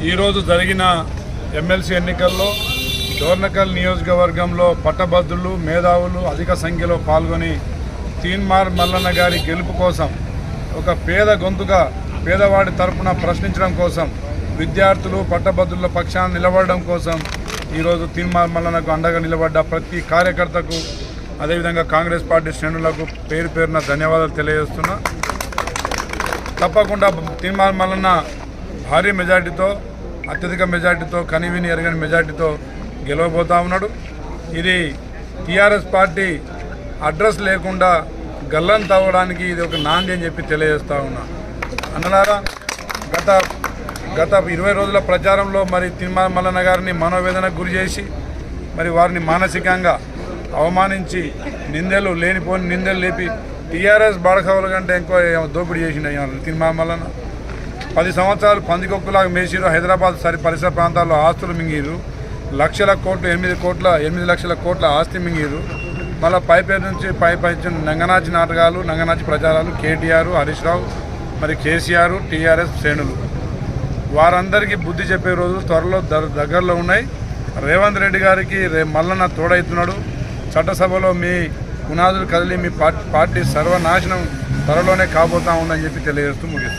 ఈరోజు జరిగిన ఎమ్మెల్సీ ఎన్నికల్లో డోర్నకల్ నియోజకవర్గంలో పట్టభద్రులు మేధావులు అధిక సంఖ్యలో పాల్గొని తీన్మార్ మల్లన్న గారి గెలుపు కోసం ఒక పేద గొంతుగా పేదవాడి తరపున ప్రశ్నించడం కోసం విద్యార్థులు పట్టభద్రుల పక్షాన నిలబడడం కోసం ఈరోజు తీన్మార్ మల్లన్నకు అండగా నిలబడ్డ ప్రతి కార్యకర్తకు అదేవిధంగా కాంగ్రెస్ పార్టీ శ్రేణులకు పేరు పేరున ధన్యవాదాలు తెలియజేస్తున్నా. తప్పకుండా తీన్మార్ మల్లన్న భారీ మెజార్టీతో అత్యధిక మెజార్టీతో కనివిని ఎరగని మెజార్టీతో గెలవబోతా ఉన్నాడు. ఇది టీఆర్ఎస్ పార్టీ అడ్రస్ లేకుండా గల్లం తవ్వడానికి ఇది ఒక నాంది అని చెప్పి తెలియజేస్తా ఉన్నా. అన్నలారా, గత 20 రోజుల ప్రచారంలో మరి తీన్మార్ మల్లన్న గారిని మనోవేదనకు గురి చేసి మరి వారిని మానసికంగా అవమానించి లేనిపోని నిందలు లేపి టీఆర్ఎస్ బాడకవుల కంటే ఎక్కువ దోపిడీ చేసిండు తీన్మార్ మల్లన్న. 10 సంవత్సరాలు పందికొక్కులాగా మేసిరు. హైదరాబాద్ పరిసర ప్రాంతాల్లో ఆస్తులు మింగిరు. లక్షల కోట్లు 8 లక్షల కోట్ల ఆస్తి మింగిరు. మళ్ళీ పైపేరు నుంచి పై నంగనాచి నాటకాలు నంగనాచి ప్రచారాలు కేటీఆర్ హరీష్ రావు మరి కేసీఆర్ టీఆర్ఎస్ శ్రేణులు వారందరికీ బుద్ధి చెప్పే రోజులు త్వరలో దగ్గరలో ఉన్నాయి. రేవంత్ రెడ్డి గారికి మల్లన్న తోడవుతున్నాడు. చట్టసభలో మీ పునాదులు కదిలి మీ పార్టీ సర్వనాశనం త్వరలోనే కాబోతా ఉందని చెప్పి తెలియజేస్తూ ముగిస్తుంది.